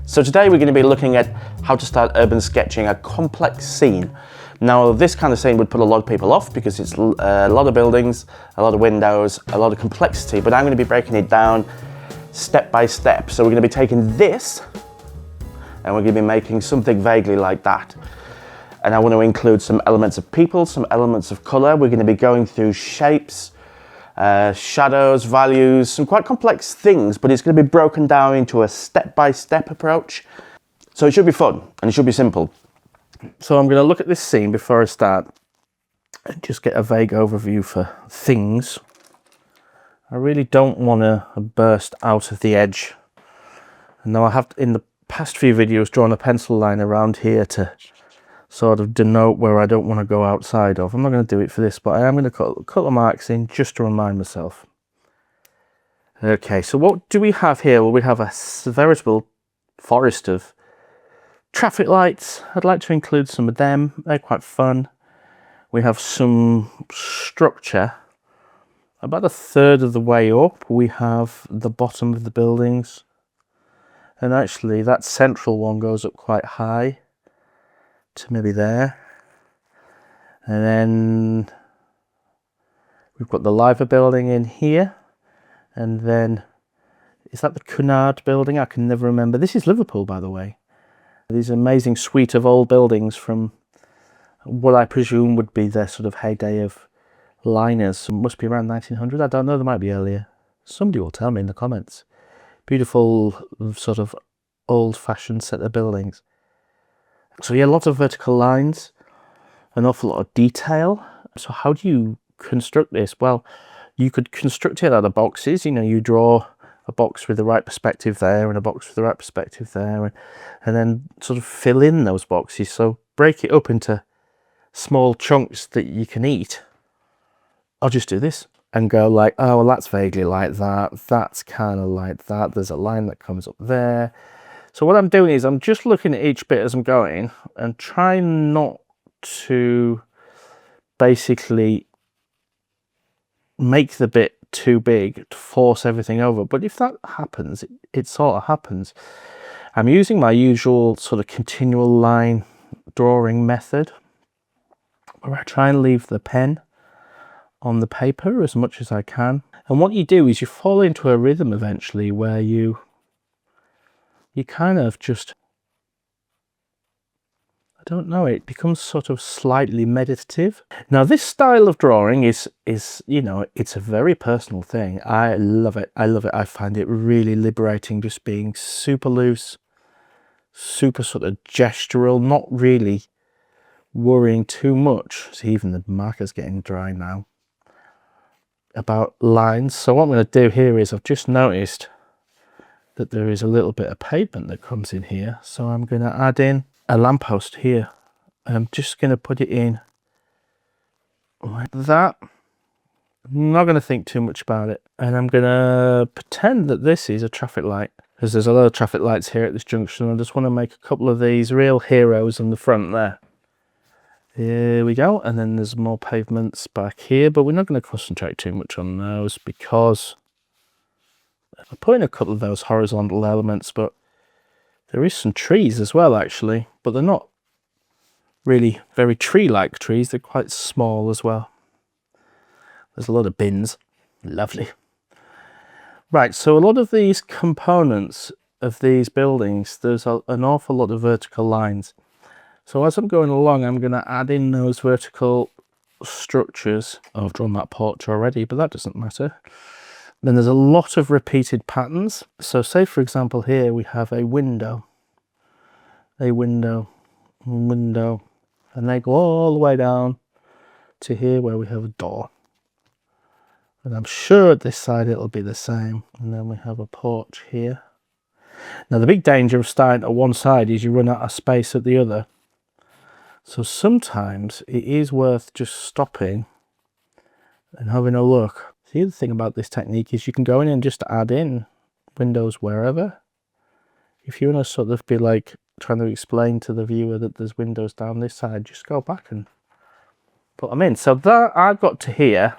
So today we're going to be looking at how to start urban sketching a complex scene. Now this kind of scene would put a lot of people off because it's a lot of buildings, a lot of windows, a lot of complexity, but I'm going to be breaking it down step by step. So we're going to be taking this and we're going to be making something vaguely like that. And I want to include some elements of people, some elements of colour. We're going to be going through shapes, shadows, values, some quite complex things, but it's going to be broken down into a step-by-step approach. So it should be fun and it should be simple. So I'm going to look at this scene before I start and just get a vague overview for things. I really don't want to burst out of the edge. And now I have, in the past few videos, drawn a pencil line around here to sort of denote where I don't want to go outside of. I'm not going to do it for this, but I am going to cut a couple of marks in just to remind myself. Okay, so what do we have here? Well, we have a veritable forest of traffic lights. I'd like to include some of them. They're quite fun. We have some structure. About a third of the way up, we have the bottom of the buildings. And actually, that central one goes up quite high to maybe there. And then we've got the Liver building in here. And then, is that the Cunard building? I can never remember. This is Liverpool, by the way. These amazing suite of old buildings from what I presume would be their sort of heyday of liners. It must be around 1900. I don't know, there might be earlier. Somebody will tell me in the comments. Beautiful sort of old-fashioned set of buildings. So yeah, a lot of vertical lines, an awful lot of detail. So how do you construct this? Well, you could construct it out of boxes. You know, you draw a box with the right perspective there and a box with the right perspective there, and then sort of fill in those boxes. So break it up into small chunks that you can eat. I'll just do this and go like, oh, well, that's vaguely like that. That's kind of like that. There's a line that comes up there. So what I'm doing is I'm just looking at each bit as I'm going and trying not to basically make the bit too big to force everything over. But if that happens, it sort of happens. I'm using my usual sort of continual line drawing method where I try and leave the pen on the paper as much as I can. And what you do is you fall into a rhythm eventually where you kind of just, I don't know, it becomes sort of slightly meditative. Now this style of drawing is you know, it's a very personal thing. I love it. I love it. I find it really liberating, just being super loose, super sort of gestural, not really worrying too much. See, even the marker's getting dry now. About lines. So what I'm going to do here is I've just noticed that there is a little bit of pavement that comes in here, so I'm going to add in a lamppost here. I'm just going to put it in like that. I'm not going to think too much about it, and I'm going to pretend that this is a traffic light, because there's a lot of traffic lights here at this junction. I just want to make a couple of these real heroes on the front there. Here we go, and then there's more pavements back here, but we're not going to concentrate too much on those because I put in a couple of those horizontal elements, but there is some trees as well actually, but they're not really very tree-like trees, they're quite small as well. There's a lot of bins, lovely. Right, so a lot of these components of these buildings, there's an awful lot of vertical lines. So as I'm going along, I'm going to add in those vertical structures. Oh, I've drawn that porch already, but that doesn't matter. Then there's a lot of repeated patterns. So say, for example, here we have a window, window, and they go all the way down to here where we have a door. And I'm sure at this side it'll be the same. And then we have a porch here. Now the big danger of starting at one side is you run out of space at the other. So sometimes it is worth just stopping and having a look. The other thing about this technique is you can go in and just add in windows wherever. If you want to sort of be like trying to explain to the viewer that there's windows down this side, just go back and put them in. So that I've got to here,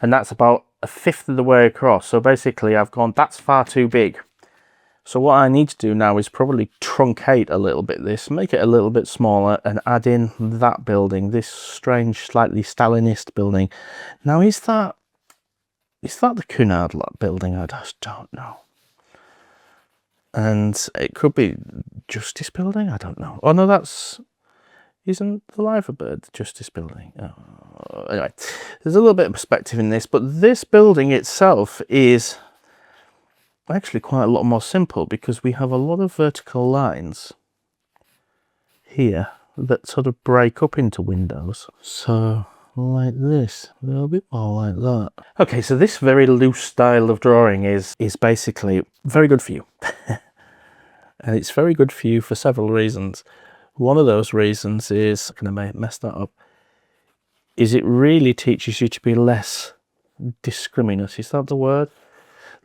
and that's about a fifth of the way across. So basically I've gone, that's far too big. So what I need to do now is probably truncate a little bit this, make it a little bit smaller, and add in that building, this strange, slightly Stalinist building. Now, is that the Cunard building? I just don't know. And it could be Justice Building, I don't know. Oh no, isn't the Liverpool the Justice Building? Oh, anyway, there's a little bit of perspective in this, but this building itself is actually quite a lot more simple because we have a lot of vertical lines here that sort of break up into windows. So like this, a little bit more like that. Okay, so this very loose style of drawing is basically very good for you. And it's very good for you for several reasons. One of those reasons is, I'm going to mess that up, is it really teaches you to be less discriminate. Is that the word?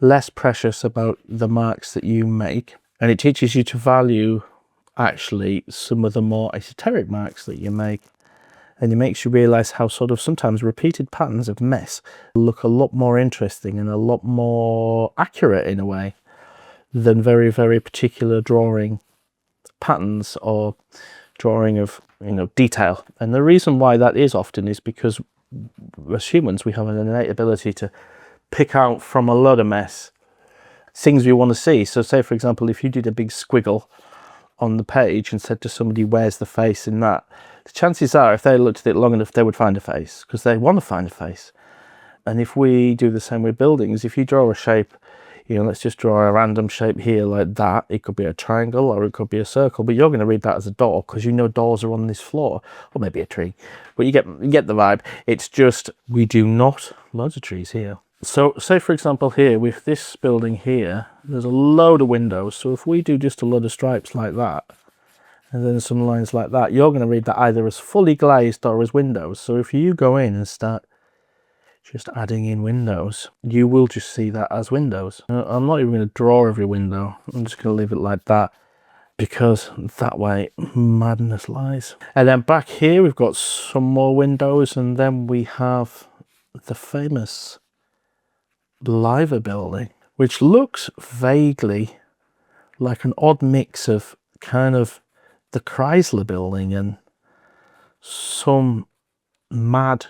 Less precious about the marks that you make, and it teaches you to value actually some of the more esoteric marks that you make, and it makes you realize how sort of sometimes repeated patterns of mess look a lot more interesting and a lot more accurate in a way than very, very particular drawing patterns or drawing of, you know, detail. And the reason why that is often is because as humans we have an innate ability to pick out from a lot of mess things we want to see. So say for example, if you did a big squiggle on the page and said to somebody, where's the face in that, the chances are if they looked at it long enough they would find a face, because they want to find a face. And if we do the same with buildings, if you draw a shape, you know, let's just draw a random shape here like that, it could be a triangle or it could be a circle, but you're going to read that as a door because you know doors are on this floor, or maybe a tree, but you get the vibe. It's just, we do not, loads of trees here. So say for example here with this building here, there's a load of windows. So if we do just a load of stripes like that and then some lines like that, you're going to read that either as fully glazed or as windows. So if you go in and start just adding in windows, you will just see that as windows. I'm not even going to draw every window. I'm just going to leave it like that, because that way madness lies. And then back here we've got some more windows, and then we have the famous Liver building, which looks vaguely like an odd mix of kind of the Chrysler building and some mad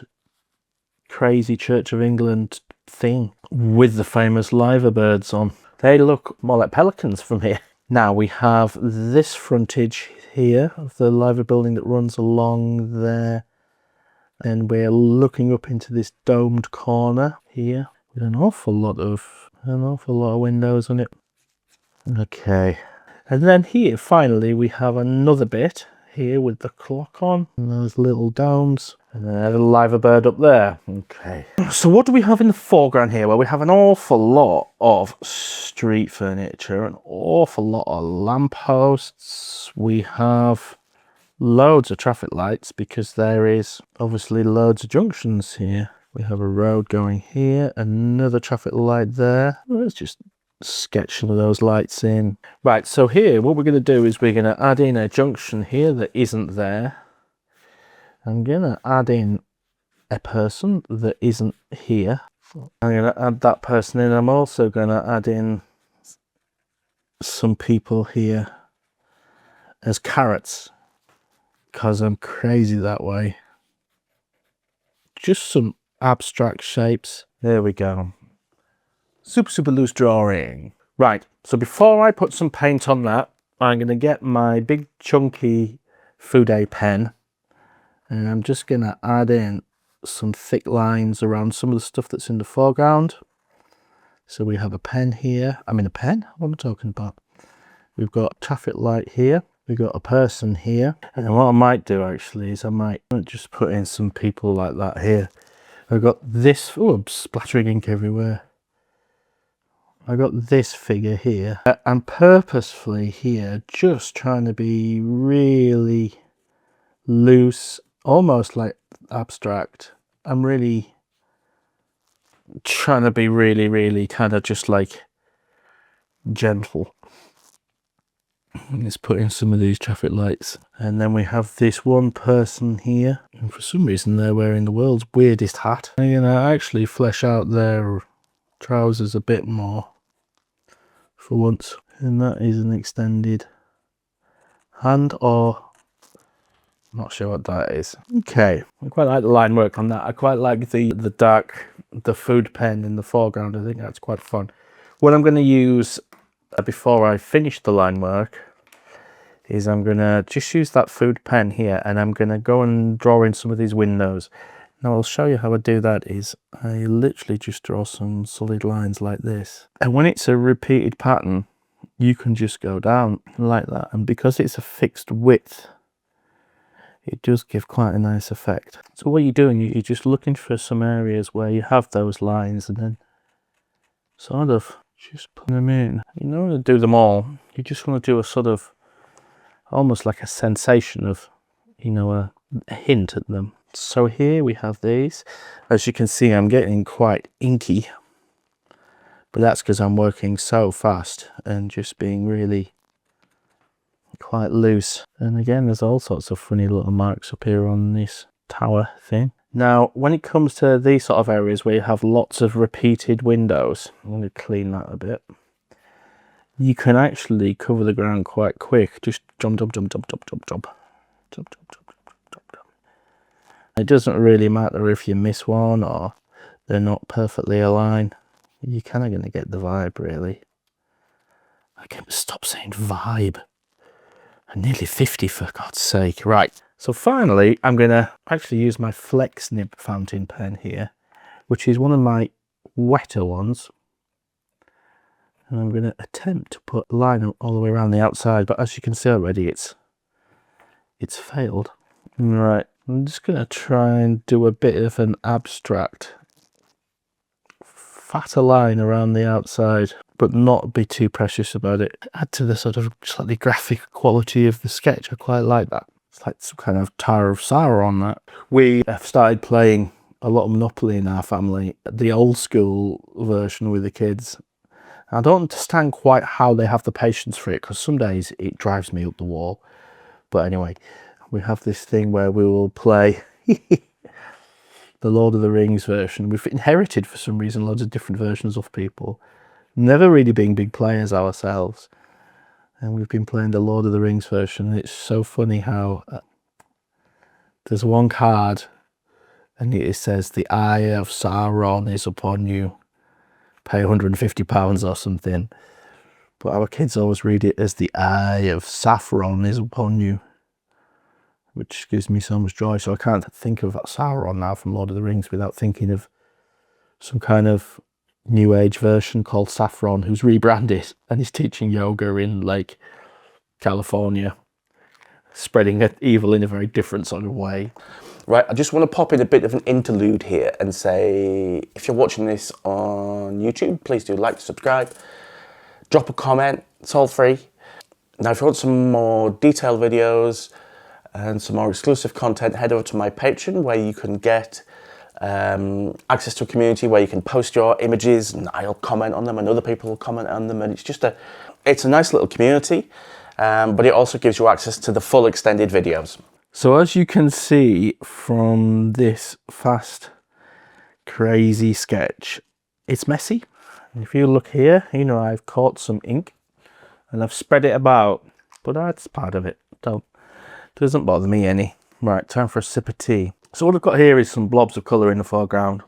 crazy Church of England thing with the famous liver birds on. They look more like pelicans from here. Now we have this frontage here of the liver building that runs along there, and we're looking up into this domed corner here with an awful lot of windows on it. Okay, and then here finally we have another bit here with the clock on and those little domes, and then a little liver bird up there. Okay, so what do we have in the foreground here? Well, we have an awful lot of street furniture, an awful lot of lampposts. We have loads of traffic lights because there is obviously loads of junctions here. We have a road going here, another traffic light there. Let's just sketch some of those lights in. Right, so here what we're going to do is we're going to add in a junction here that isn't there. I'm going to add in a person that isn't here. I'm going to add that person in. I'm also going to add in some people here as carrots, because I'm crazy that way. Just some abstract shapes. There we go. Super loose drawing. Right, so before I put some paint on that, I'm going to get my big chunky Fude pen, and I'm just going to add in some thick lines around some of the stuff that's in the foreground. So we have a pen here. I mean a pen? What am I talking about? We've got a traffic light here. We've got a person here. And then what I might do actually is I might just put in some people like that here. I've got this, oh, I'm splattering ink everywhere. I got this figure here, and purposefully here, just trying to be really loose, almost like abstract. I'm really trying to be really kind of just like gentle. Let's put in some of these traffic lights. And then we have this one person here, and for some reason they're wearing the world's weirdest hat. I'm going to actually flesh out their trousers a bit more for once. And that is an extended hand, or I'm not sure what that is. Okay, I quite like the line work on that. I quite like the dark, the food pen in the foreground. I think that's quite fun. What I'm going to use before I finish the line work is I'm going to just use that food pen here, and I'm going to go and draw in some of these windows. Now I'll show you how I do that. Is I literally just draw some solid lines like this, and when it's a repeated pattern you can just go down like that, and because it's a fixed width it does give quite a nice effect. So what you're doing, you're just looking for some areas where you have those lines and then sort of just put them in. You don't want to do them all, you just want to do a sort of almost like a sensation of, you know, a hint at them. So here we have these. As you can see, I'm getting quite inky, but that's because I'm working so fast and just being really quite loose. And again, there's all sorts of funny little marks up here on this tower thing. Now, when it comes to these sort of areas where you have lots of repeated windows, I'm going to clean that a bit. You can actually cover the ground quite quick. Just jump, jump, jump, jump, jump, jump, jump, jump, jump, jump, jump, jump, jump. It doesn't really matter if you miss one or they're not perfectly aligned. You're kind of going to get the vibe, really. I can't stop saying vibe. I'm nearly 50, for God's sake. Right, so finally I'm going to actually use my Flex Nib fountain pen here, which is one of my wetter ones. And I'm going to attempt to put a line all the way around the outside, but as you can see already, it's failed. Right, I'm just going to try and do a bit of an abstract fatter line around the outside, but not be too precious about it. Add to the sort of slightly graphic quality of the sketch. I quite like that. It's like some kind of Tower of Sauron. That we have started playing a lot of Monopoly in our family, the old school version with the kids. I don't understand quite how they have the patience for it, because some days it drives me up the wall. But anyway, we have this thing where we will play the Lord of the Rings version. We've inherited, for some reason, loads of different versions of people. Never really being big players ourselves. And we've been playing the Lord of the Rings version. And it's so funny how there's one card and it says, "The eye of Sauron is upon you. Pay £150 or something." But our kids always read it as "The eye of Saffron is upon you," which gives me so much joy. So I can't think of Sauron now from Lord of the Rings without thinking of some kind of new age version called Saffron, who's rebranded and is teaching yoga in like California, spreading evil in a very different sort of way. Right, I just want to pop in a bit of an interlude here and say, if you're watching this on YouTube, please do like, subscribe, drop a comment, it's all free. Now, if you want some more detailed videos and some more exclusive content, head over to my Patreon, where you can get access to a community where you can post your images and I'll comment on them and other people will comment on them, and it's a nice little community, but it also gives you access to the full extended videos. So as you can see from this fast, crazy sketch, it's messy. If you look here, you know, I've caught some ink and I've spread it about, but that's part of it. Doesn't bother me any. Right, time for a sip of tea. So what I've got here is some blobs of colour in the foreground,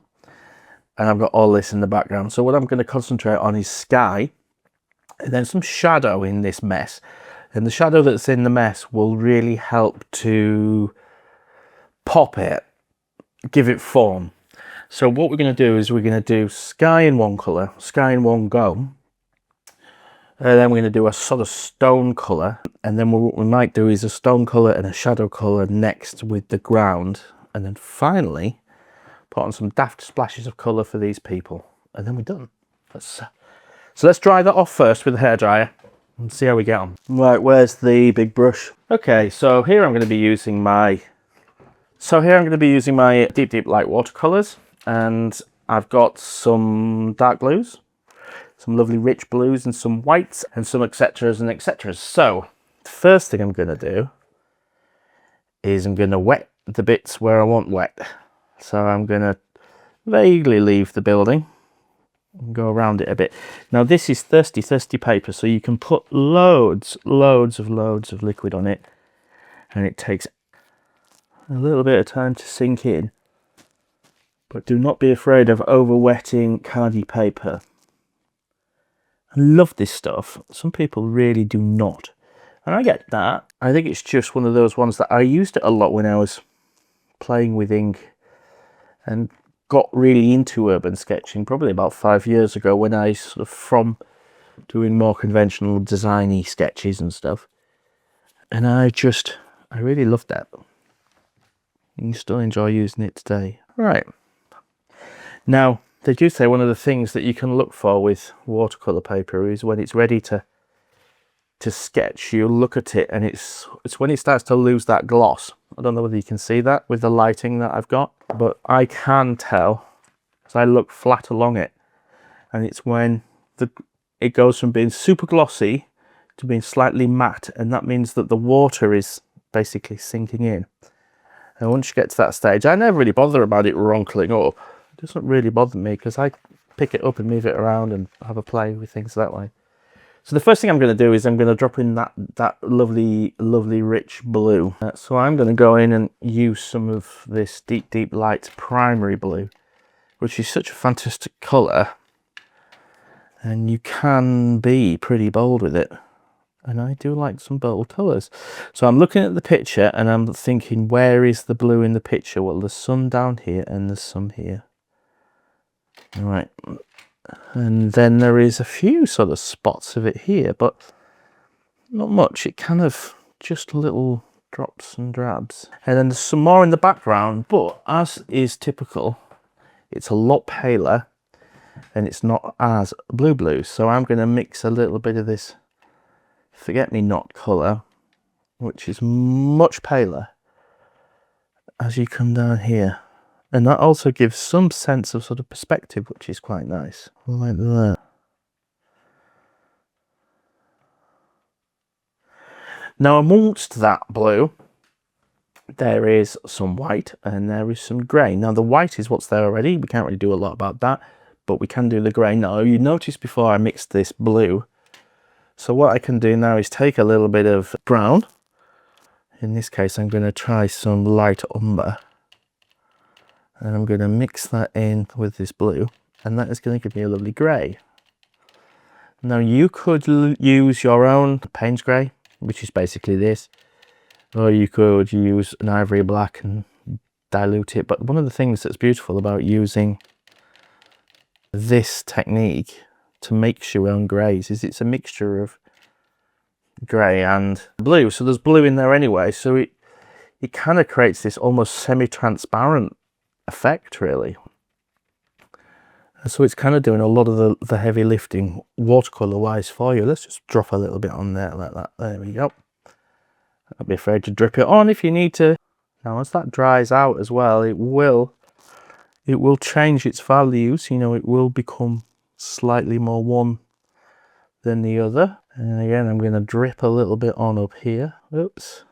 and I've got all this in the background. So what I'm going to concentrate on is sky, and then some shadow in this mess. And the shadow that's in the mess will really help to pop it, give it form. So what we're going to do is we're going to do sky in one colour, sky in one go. And then we're going to do a sort of stone colour. And then what we might do is a stone colour and a shadow colour next with the ground. And then finally put on some daft splashes of colour for these people. And then we're done. So let's dry that off first with the hairdryer and see how we get on. Right, where's the big brush? Okay, so here I'm going to be using my deep light watercolours, and I've got some dark blues, some lovely rich blues, and some whites, and some etceteras and etceteras. So the first thing I'm going to do is I'm going to wet the bits where I want wet. So I'm going to vaguely leave the building and go around it a bit. Now this is thirsty paper, so you can put loads of liquid on it, and it takes a little bit of time to sink in. But do not be afraid of over-wetting cardy paper. I love this stuff. Some people really do not. And I get that. I think it's just one of those ones that I used it a lot when I was playing with ink and got really into urban sketching probably about 5 years ago, when I sort of, from doing more conventional designy sketches and stuff, and I really loved that. You still enjoy using it today. Right. Now, they do say one of the things that you can look for with watercolor paper is when it's ready to sketch, you look at it and it's when it starts to lose that gloss. I don't know whether you can see that with the lighting that I've got, but I can tell as I look flat along it, and it's when it goes from being super glossy to being slightly matte, and that means that the water is basically sinking in. And once you get to that stage, I never really bother about it wrinkling up. It doesn't really bother me because I pick it up and move it around and have a play with things that way. So the first thing I'm going to do is I'm going to drop in that lovely rich blue. So I'm going to go in and use some of this deep light primary blue, which is such a fantastic colour, and you can be pretty bold with it. And I do like some bold colours. So I'm looking at the picture and I'm thinking, where is the blue in the picture? Well, there's some down here and there's some here. All right. And then there is a few sort of spots of it here, but not much. It kind of just little drops and drabs. And then there's some more in the background, but as is typical, it's a lot paler and it's not as blue. So I'm going to mix a little bit of this forget-me-not colour, which is much paler, as you come down here. And that also gives some sense of sort of perspective, which is quite nice. Like that. Now amongst that blue, there is some white and there is some grey. Now the white is what's there already. We can't really do a lot about that, but we can do the grey. Now you noticed before I mixed this blue. So what I can do now is take a little bit of brown. In this case, I'm going to try some light umber. And I'm going to mix that in with this blue, and that is going to give me a lovely grey. Now you could use your own Payne's grey, which is basically this, or you could use an ivory black and dilute it. But one of the things that's beautiful about using this technique to make your own greys is it's a mixture of grey and blue. So there's blue in there anyway, so it kind of creates this almost semi-transparent effect, really. So it's kind of doing a lot of the heavy lifting watercolor wise for you. Let's just drop a little bit on there like that. There we go. Don't be afraid to drip it on if you need to. Now as that dries out as well, it will change its values. You know, it will become slightly more one than the other. And again, I'm going to drip a little bit on up here. Oops,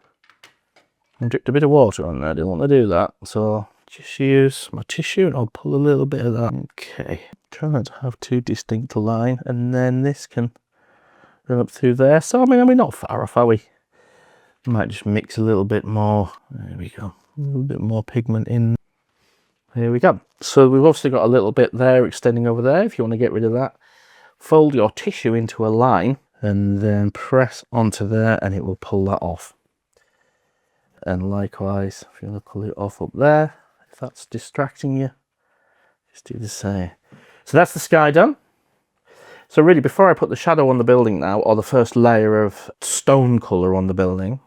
I dripped a bit of water on there. I didn't want to do that, so just use my tissue and I'll pull a little bit of that. Okay, try not to have too distinct a line, and then this can run up through there. So I mean, we're not far off, are we? Might just mix a little bit more. There we go, a little bit more pigment in. Here we go. So we've obviously got a little bit there extending over there. If you want to get rid of that, fold your tissue into a line and then press onto there and it will pull that off. And likewise, if you want to pull it off up there, if that's distracting you, just do the same. So that's the sky done. So really, before I put the shadow on the building now, or the first layer of stone colour on the building,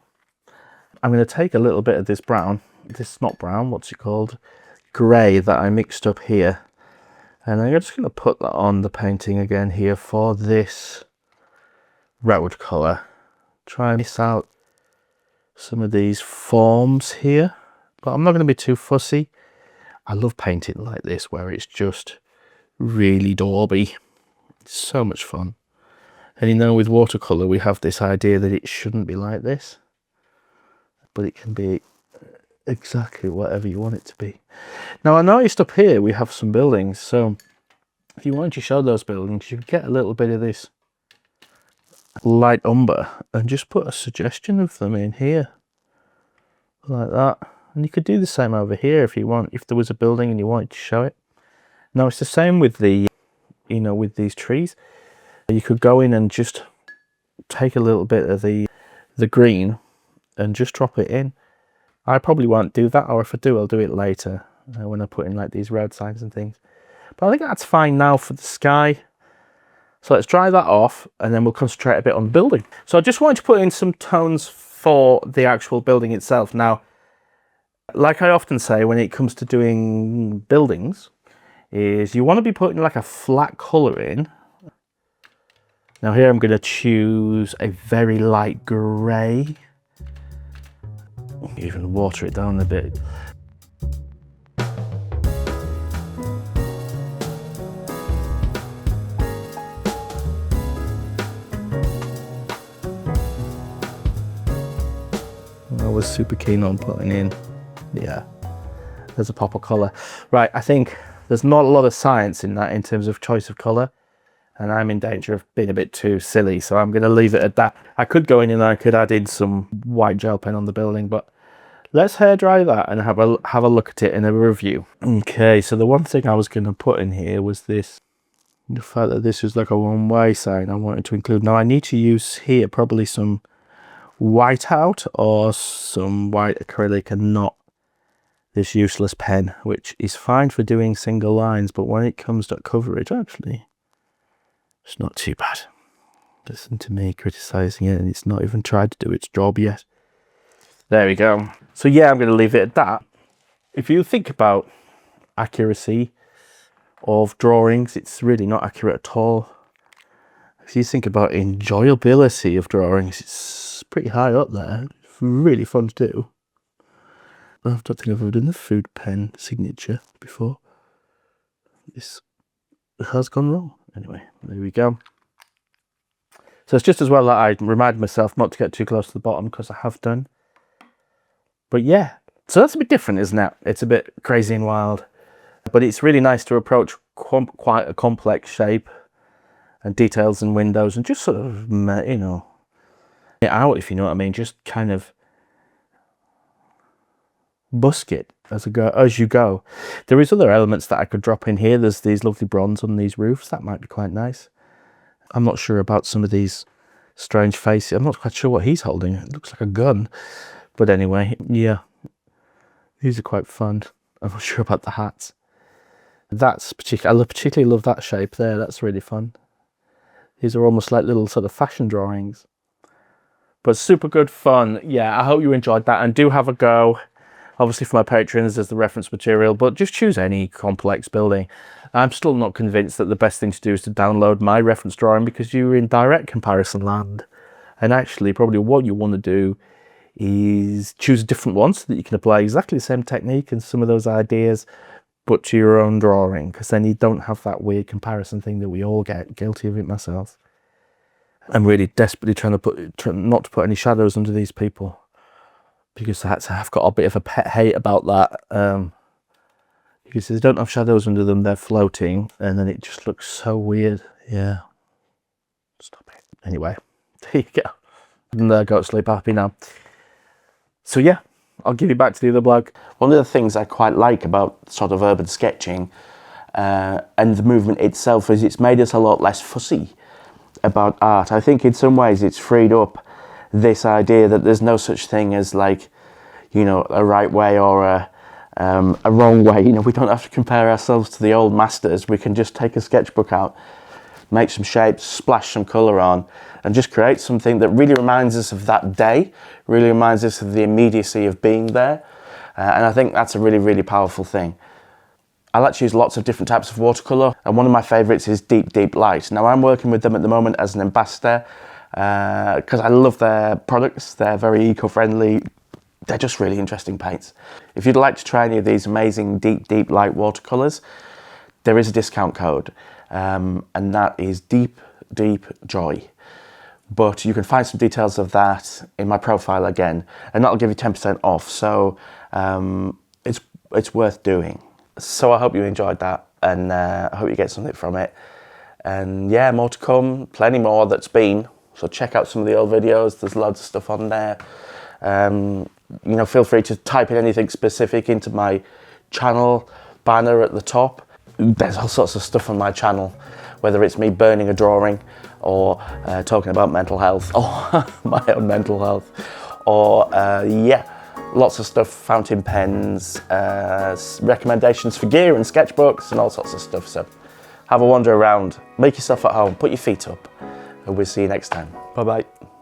I'm going to take a little bit of this brown, this not brown, what's it called? Grey that I mixed up here. And I'm just going to put that on the painting again here for this road colour. Try and miss out some of these forms here, but I'm not going to be too fussy. I love painting like this where it's just really dauby. It's so much fun. And you know, with watercolour we have this idea that it shouldn't be like this, but it can be exactly whatever you want it to be. Now I noticed up here we have some buildings, so if you wanted to show those buildings, you could get a little bit of this light umber and just put a suggestion of them in here like that. And you could do the same over here if you want, if there was a building and you wanted to show it. Now it's the same with the, you know, with these trees. You could go in and just take a little bit of the green and just drop it in. I probably won't do that, or if I do, I'll do it later when I put in like these road signs and things. But I think that's fine now for the sky. So let's dry that off and then we'll concentrate a bit on the building. So I just wanted to put in some tones for the actual building itself. Now, like I often say when it comes to doing buildings, is you want to be putting like a flat colour in. Now here I'm going to choose a very light grey. Even water it down a bit. I was super keen on putting in, yeah, there's a pop of colour. Right, I think there's not a lot of science in that in terms of choice of colour, and I'm in danger of being a bit too silly, so I'm going to leave it at that. I could go in and I could add in some white gel pen on the building, but let's hair dry that and have a look at it in a review. Okay, so the one thing I was going to put in here was this, the fact that this is like a one-way sign I wanted to include. Now I need to use here probably some whiteout or some white acrylic and not this useless pen, which is fine for doing single lines, but when it comes to coverage, actually, it's not too bad. Listen to me criticizing it, and it's not even tried to do its job yet. There we go. So yeah, I'm going to leave it at that. If you think about accuracy of drawings, it's really not accurate at all. If you think about enjoyability of drawings, it's pretty high up there. It's really fun to do. I don't think I've ever done the food pen signature before. This has gone wrong. Anyway, there we go. So it's just as well that I remind myself not to get too close to the bottom, because I have done. But yeah, so that's a bit different, isn't it? It's a bit crazy and wild. But it's really nice to approach quite a complex shape and details and windows and just sort of, you know, it out, if you know what I mean. Just kind of busk it as you go. There is other elements that I could drop in here. There's these lovely bronze on these roofs. That might be quite nice. I'm not sure about some of these strange faces. I'm not quite sure what he's holding. It looks like a gun. But anyway, yeah, these are quite fun. I'm not sure about the hats. That's I particularly love that shape there. That's really fun. These are almost like little sort of fashion drawings. But super good fun. Yeah, I hope you enjoyed that, and do have a go. Obviously for my patrons there's the reference material, but just choose any complex building. I'm still not convinced that the best thing to do is to download my reference drawing, because you're in direct comparison land. And actually probably what you want to do is choose a different one so that you can apply exactly the same technique and some of those ideas, but to your own drawing, because then you don't have that weird comparison thing that we all get. Guilty of it myself. I'm really desperately trying not to put any shadows under these people, because I've got a bit of a pet hate about that. Because they don't have shadows under them, they're floating, and then it just looks so weird. Yeah. Stop it. Anyway, there you go. And go to sleep happy now. So yeah, I'll give you back to the other blog. One of the things I quite like about sort of urban sketching and the movement itself is it's made us a lot less fussy about art. I think in some ways it's freed up this idea that there's no such thing as, like, you know, a right way or a wrong way. You know, we don't have to compare ourselves to the old masters. We can just take a sketchbook out, make some shapes, splash some colour on, and just create something that really reminds us of that day, really reminds us of the immediacy of being there. And I think that's a really, really powerful thing. I like to use lots of different types of watercolour, and one of my favourites is Deep Deep Light. Now I'm working with them at the moment as an ambassador because I love their products. They're very eco-friendly. They're just really interesting paints. If you'd like to try any of these amazing Deep Deep Light watercolours, there is a discount code, and that is Deep Deep Joy. But you can find some details of that in my profile again, and that'll give you 10% off. So it's worth doing. So I hope you enjoyed that. and I hope you get something from it. And yeah, more to come, plenty more that's been. So check out some of the old videos. There's loads of stuff on there. You know, feel free to type in anything specific into my channel banner at the top. There's all sorts of stuff on my channel, whether it's me burning a drawing or talking about mental health or my own mental health, or yeah, lots of stuff, fountain pens, recommendations for gear and sketchbooks and all sorts of stuff. So have a wander around, make yourself at home, put your feet up, and we'll see you next time. Bye bye.